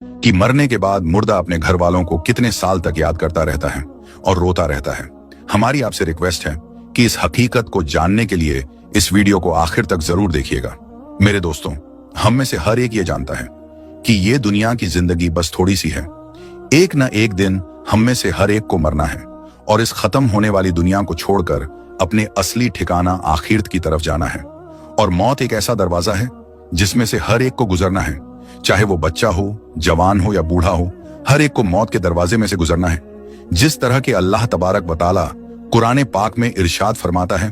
कि मरने के बाद मुर्दा अपने घर वालों को कितने साल तक याद करता रहता है और रोता रहता है। हमारी आपसे रिक्वेस्ट है कि इस हकीकत को जानने के लिए इस वीडियो को आखिर तक जरूर देखिएगा। मेरे दोस्तों, हम में से हर एक ये जानता है कि ये दुनिया की जिंदगी बस थोड़ी सी है। एक न एक दिन हम में से हर एक को मरना है और इस खत्म होने वाली दुनिया को छोड़कर अपने असली ठिकाना आखिरत की तरफ जाना है। और मौत एक ऐसा दरवाजा है जिसमें से हर एक को गुजरना है, चाहे वो बच्चा हो, जवान हो या बूढ़ा हो, हर एक को मौत के दरवाजे में से गुजरना है। जिस तरह के अल्लाह तबारक व तआला कुरान पाक में इरशाद फरमाता है,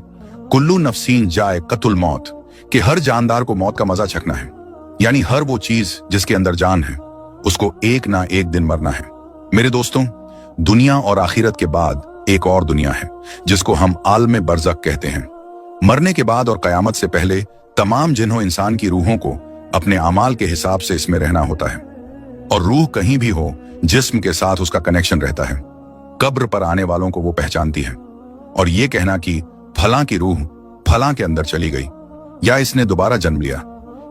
कुल्लू नफ्सीन जाए कतुल मौत, कि हर जानदार को मौत का मजा चखना है। यानी हर वो चीज जिसके अंदर जान है उसको एक ना एक दिन मरना है। मेरे दोस्तों, दुनिया और आखिरत के बाद एक और दुनिया है जिसको हम आलम बरज़ख कहते हैं। मरने के बाद और कयामत से पहले तमाम जिन्हों इंसान की रूहों को अपने अमाल के हिसाब से इसमें रहना होता है, और रूह कहीं भी हो जिस्म के साथ उसका कनेक्शन रहता है। कब्र पर आने वालों को वो पहचानती है, और ये कहना कि फलां की रूह फलां के अंदर चली गई या इसने दोबारा जन्म लिया,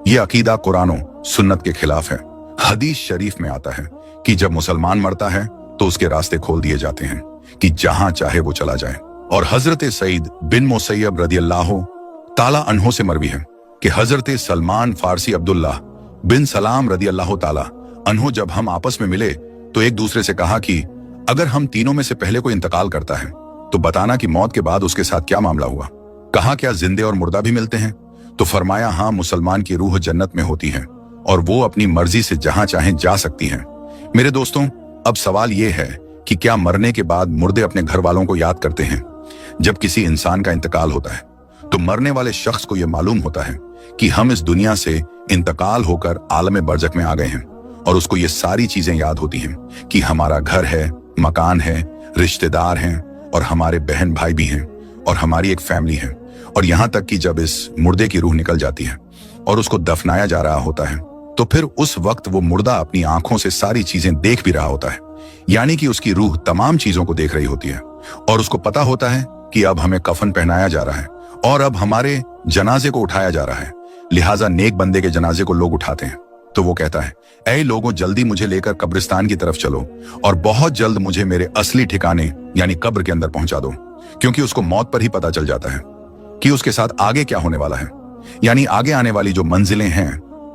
ये अकीदा कुरानो सुन्नत के खिलाफ है। हदीस शरीफ में आता है कि जब मुसलमान मरता है तो उसके रास्ते खोल दिए जाते हैं कि जहां चाहे वो चला जाए। और हजरत सईद बिन मुसैयब रदियल्लाहु ताला अन्हो से मरवी है कि हजरत सलमान फारसी अब्दुल्ला बिन सलाम रदियल्लाहु ताला अन्हो जब हम आपस में मिले तो एक दूसरे से कहा कि अगर हम तीनों में से पहले कोई इंतकाल करता है तो बताना कि मौत के बाद उसके साथ क्या मामला हुआ। कहा क्या जिंदे और मुर्दा भी मिलते हैं? तो फरमाया हाँ, मुसलमान की रूह जन्नत में होती है और वो अपनी मर्जी से जहां चाहे जा सकती है। मेरे दोस्तों, अब सवाल ये है कि क्या मरने के बाद मुर्दे अपने घर वालों को याद करते हैं? जब किसी इंसान का इंतकाल होता है तो मरने वाले शख्स को यह मालूम होता है कि हम इस दुनिया से इंतकाल होकर आलम बरज़ख में आ गए हैं, और उसको ये सारी चीजें याद होती हैं कि हमारा घर है, मकान है, रिश्तेदार हैं, और हमारे बहन भाई भी हैं, और हमारी एक फैमिली है। और यहां तक कि जब इस मुर्दे की रूह निकल जाती है और उसको दफनाया जा रहा होता है तो फिर उस वक्त वो मुर्दा अपनी आंखों से सारी चीजें देख भी रहा होता है। यानी कि उसकी रूह तमाम चीजों को देख रही होती है, और उसको पता होता है कि अब हमें कफन पहनाया जा रहा है और अब हमारे जनाजे को उठाया जा रहा है। लिहाजा नेक बंदे के जनाजे को लोग उठाते हैं तो वो कहता है, ऐ लोगों, जल्दी मुझे लेकर कब्रिस्तान की तरफ चलो और बहुत जल्द मुझे मेरे असली ठिकाने यानी कब्र के अंदर पहुंचा दो। क्योंकि उसको मौत पर ही पता चल जाता है कि उसके साथ आगे क्या होने वाला है। यानी आगे आने वाली जो मंजिलें हैं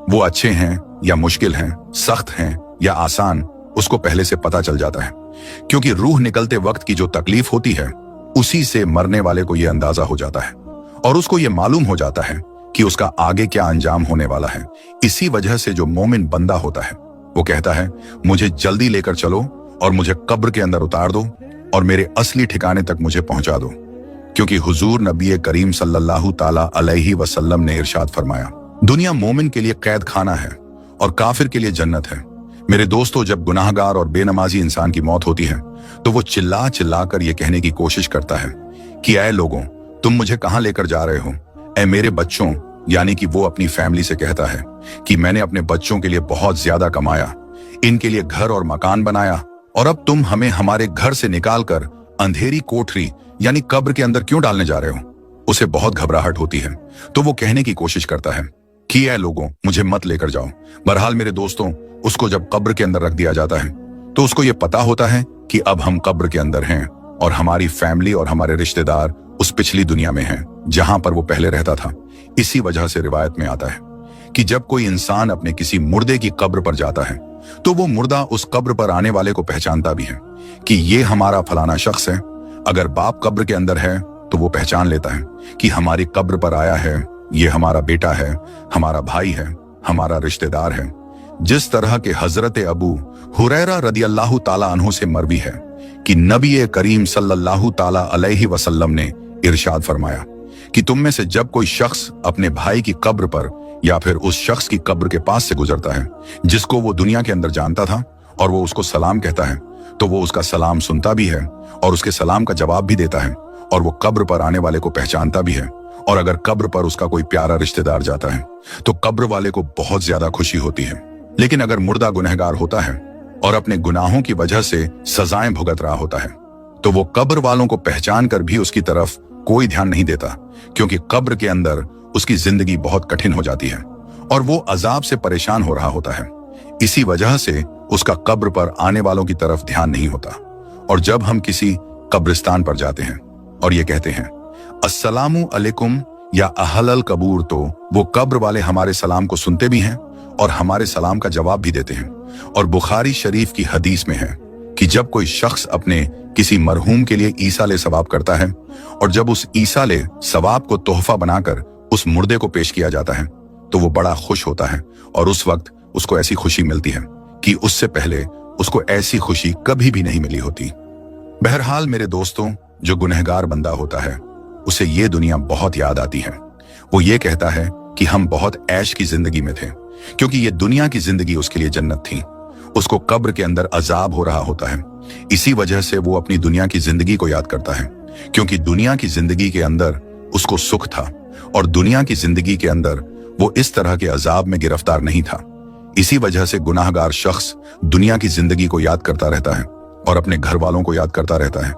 वो अच्छे हैं या मुश्किल हैं, सख्त हैं या आसान, उसको पहले से पता चल जाता है। क्योंकि रूह निकलते वक्त की जो तकलीफ होती है उसी से मरने वाले को यह अंदाजा हो जाता है, और उसको यह मालूम हो जाता है कि उसका आगे क्या अंजाम होने वाला है। इसी वजह से जो मोमिन बंदा होता है वो कहता है, मुझे जल्दी लेकर चलो और मुझे कब्र के अंदर उतार दो और मेरे असली ठिकाने तक मुझे पहुंचा दो। क्योंकि हुजूर नबी करीम सल्लल्लाहु ताला अलैहि वसल्लम ने इरशाद फरमाया, दुनिया मोमिन के लिए कैद खाना है और काफिर के लिए जन्नत है। मेरे दोस्तों, जब गुनाहगार और बेनमाजी इंसान की मौत होती है तो वो चिल्ला चिल्ला कर ये कहने की कोशिश करता है कि ऐ लोगों, तुम मुझे कहां लेकर जा रहे हो? ऐ मेरे बच्चों, यानी कि वो अपनी फैमिली से कहता है कि मैंने अपने बच्चों के लिए बहुत ज्यादा कमाया, इनके लिए घर और मकान बनाया, और अब तुम हमें हमारे घर से निकालकर अंधेरी कोठरी यानी कब्र के अंदर क्यों डालने जा रहे हो? उसे बहुत घबराहट होती है तो वो कहने की कोशिश करता है कि ऐ लोगों, मुझे मत लेकर जाओ। बहरहाल मेरे दोस्तों, उसको जब कब्र के अंदर रख दिया जाता है तो उसको ये पता होता है कि अब हम कब्र के अंदर हैं और हमारी फैमिली और हमारे रिश्तेदार उस पिछली दुनिया में हैं जहां पर वो पहले रहता था। इसी वजह से रिवायत में आता है कि जब कोई इंसान अपने किसी मुर्दे की कब्र पर जाता है तो वो मुर्दा उस कब्र पर आने वाले को पहचानता भी है कि ये हमारा फलाना शख्स है। अगर बाप कब्र के अंदर है तो वो पहचान लेता है कि हमारी कब्र पर आया है, ये हमारा बेटा है, हमारा भाई है, हमारा रिश्तेदार है। जिस तरह के हजरत अबू हुरैरा रदियल्लाहु ताला अन्हु से मरवी है कि नबी करीम सल्लल्लाहु ताला अलैहि वसल्लम ने इरशाद फरमाया कि तुम में से जब कोई शख्स अपने भाई की कब्र पर या फिर उस शख्स की कब्र के पास से गुजरता है जिसको वो दुनिया के अंदर जानता था, और वो उसको सलाम कहता है, तो वो उसका सलाम सुनता भी है और उसके सलाम का जवाब भी देता है, और वो कब्र पर आने वाले को पहचानता भी है। और अगर कब्र पर उसका कोई प्यारा रिश्तेदार जाता है तो कब्र वाले को बहुत ज्यादा खुशी होती है। लेकिन अगर मुर्दा गुनहगार होता है और अपने गुनाहों की वजह से सजाएं भुगत रहा होता है तो वो कब्र वालों को पहचान कर भी उसकी तरफ कोई ध्यान नहीं देता, क्योंकि कब्र के अंदर उसकी जिंदगी बहुत कठिन हो जाती है और वो अजाब से परेशान हो रहा होता है। इसी वजह से उसका कब्र पर आने वालों की तरफ ध्यान नहीं होता। और जब हम किसी कब्रिस्तान पर जाते हैं और ये कहते हैं अस्सलामु अलैकुम या अहलल कबूर, तो वो कब्र वाले हमारे सलाम को सुनते भी हैं और हमारे सलाम का जवाब भी देते हैं। और बुखारी शरीफ की हदीस में है कि जब कोई शख्स अपने किसी मरहूम के लिए ईसाले सवाब करता है और जब उस ईसाले सवाब को तोहफा बनाकर उस मुर्दे को पेश किया जाता है तो वो बड़ा खुश होता है और उस वक्त उसको ऐसी खुशी मिलती है कि उससे पहले उसको ऐसी खुशी कभी भी नहीं मिली होती। बहरहाल मेरे दोस्तों, जो गुनहगार बंदा होता है उसे ये दुनिया बहुत याद आती है। वो ये कहता है कि हम बहुत ऐश की जिंदगी में थे, क्योंकि ये दुनिया की जिंदगी उसके लिए जन्नत थी। उसको कब्र के अंदर अजाब हो रहा होता है, इसी वजह से वो अपनी दुनिया की जिंदगी को याद करता है, क्योंकि दुनिया की जिंदगी के अंदर उसको सुख था और दुनिया की जिंदगी के अंदर वो इस तरह के अजाब में गिरफ्तार नहीं था। इसी वजह से गुनाहगार शख्स दुनिया की जिंदगी को याद करता रहता है और अपने घर वालों को याद करता रहता है।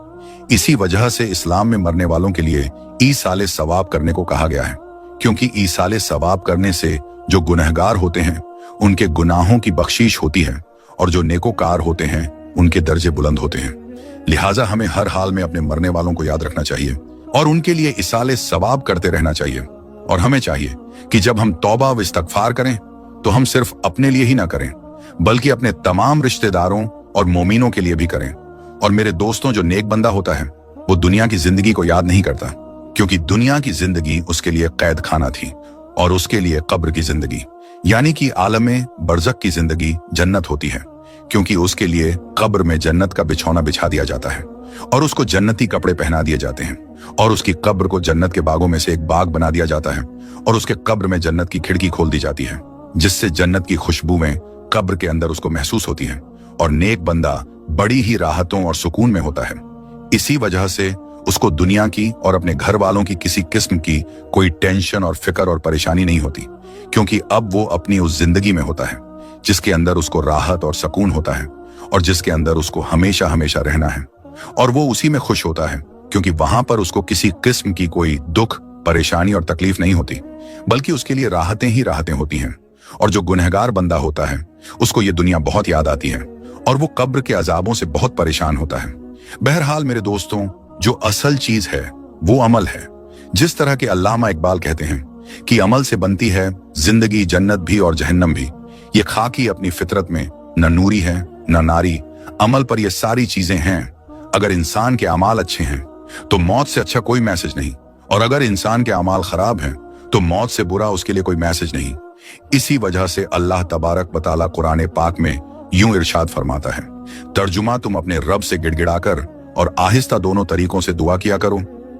इसी वजह से इस्लाम में मरने वालों के लिए ईसाले सवाब करने को कहा गया है, क्योंकि ईसाले सवाब करने से जो गुनहगार होते हैं उनके गुनाहों की बख्शीश होती है और जो नेकोकार होते हैं उनके दर्जे बुलंद होते हैं। लिहाजा हमें हर हाल में अपने मरने वालों को याद रखना चाहिए और उनके लिए ईसाले सवाब करते रहना चाहिए। और हमें चाहिए कि जब हम तौबा व इस्तगफार करें तो हम सिर्फ अपने लिए ही ना करें, बल्कि अपने तमाम रिश्तेदारों और मोमिनों के लिए भी करें। और मेरे दोस्तों, जो नेक बंदा होता है वो दुनिया की जिंदगी को याद नहीं करता, क्योंकि दुनिया की जिंदगी उसके लिए कैद खाना थी और उसके लिए कब्र की जिंदगी यानी कि आलमे बरज़ख की जिंदगी जन्नत होती है, क्योंकि उसके लिए कब्र में जन्नत का बिछौना बिछा दिया जाता है और उसको जन्नती कपड़े पहना दिए जाते हैं और उसकी कब्र को जन्नत के बागों में से एक बाग बना दिया जाता है और उसके कब्र में जन्नत की खिड़की खोल दी जाती है, जिससे जन्नत की खुशबुएं कब्र के अंदर उसको महसूस होती हैं और नेक बंदा बड़ी ही राहतों और सुकून में होता है। इसी वजह से उसको दुनिया की और अपने घर वालों की किसी किस्म की कोई टेंशन और फिक्र और परेशानी नहीं होती, क्योंकि अब वो अपनी उस जिंदगी में होता है जिसके अंदर उसको राहत और सुकून होता है और जिसके अंदर उसको हमेशा हमेशा रहना है। और वो उसी में खुश होता है, क्योंकि वहां पर उसको किसी किस्म की कोई दुख, परेशानी और तकलीफ नहीं होती, बल्कि उसके लिए राहतें ही राहतें होती हैं। और जो गुनहगार बंदा होता है उसको ये दुनिया बहुत याद आती है और वो कब्र के अजाबों से बहुत परेशान होता है। बहरहाल मेरे दोस्तों, जो असल चीज है वो अमल है। जिस तरह के अल्लामा इकबाल कहते हैं कि अमल से बनती है जिंदगी, जन्नत भी और जहन्नम भी। ये खाकी अपनी फितरत में न नूरी है न नारी, अमल पर ये सारी चीजें हैं। अगर इंसान के अमाल अच्छे हैं तो मौत से अच्छा कोई मैसेज नहीं, और अगर इंसान के अमाल खराब हैं तो मौत से बुरा उसके लिए कोई मैसेज नहीं। इसी वजह से अल्लाह तबारक व तआला कुरान पाक में यूं इरशाद फरमाता है, तर्जुमा तुम अपने रब से गिड़गिड़ाकर और आहिस्ता दोनों तरीकों से दुआ किया करो,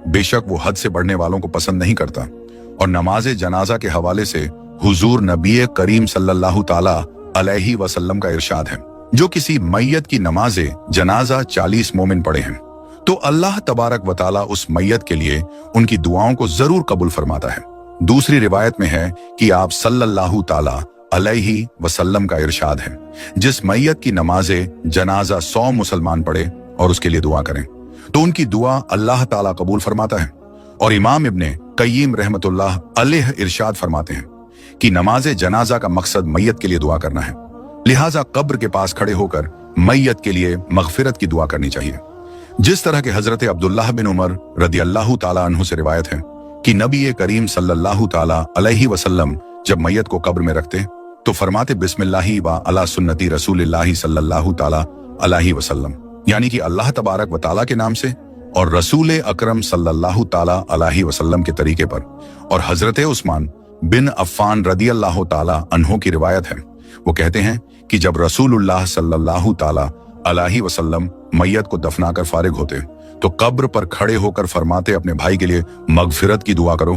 बेशक वो हद से बढ़ने वालों को पसंद नहीं करता। और नमाज जनाजा के हवाले से हुजूर नबी करीम सल्लल्लाहु ताला अलैहि वसल्लम का इरशाद है, जो किसी मैयत की नमाज जनाजा 40 मोमिन पढ़े हैं तो अल्लाह तबारक व तआला उस मैयत के लिए उनकी दुआओं को जरूर कबूल फरमाता है। दूसरी रिवायत में है कि आप सल्लल्लाहु ताला अलैहि वसल्लम का इरशाद है, जिस मैयत की नमाजे जनाजा 100 मुसलमान पढ़े और उसके लिए दुआ करें तो उनकी दुआ अल्लाह ताला कबूल फरमाता है। और इमाम इब्ने कय्यिम रहमतुल्लाह अलैह इरशाद फरमाते हैं कि नमाज जनाजा का मकसद मैयत के लिए दुआ करना है, लिहाजा कब्र के पास खड़े होकर मैयत के लिए मगफिरत की दुआ करनी चाहिए। जिस तरह के हजरत अब्दुल्लाह बिन उमर रदियल्लाहु ताला अन्हु से रिवायत है कि नबी करीम सल्लल्लाहु ताला अलैहि वसल्लम जब मैयत को कब्र में रखते तो फरमाते बिस्मिल्लाहि व अला सुन्नती रसूलिल्लाहि सल्लल्लाहु ताला अलैहि वसल्लम, यानी कि अल्लाह तबारक व ताला के नाम से और रसूल अकरम सल्लल्लाहु ताला अलैहि वसल्लम के तरीके पर। और हजरत उस्मान बिन अफ़्फ़ान रदियल्लाहु ताला अन्हु की रिवायत है, वो कहते हैं कि जब रसूलुल्लाह सल्लल्लाहु ताला अलैहि वसल्लम मैयत को दफनाकर फारिग होते तो कब्र पर खड़े होकर फरमाते अपने भाई के लिए मगफिरत की दुआ करो,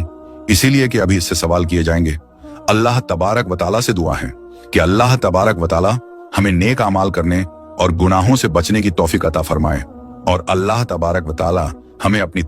इसीलिए कि अभी इससे सवाल किए जाएंगे। अल्लाह तबारक व तआला से दुआ है कि अल्लाह तबारक व तआला हमें नेक अमाल करने और गुनाहों से बचने की तौफीक अता फरमाए और अल्लाह तबारक व तआला हमें अपनी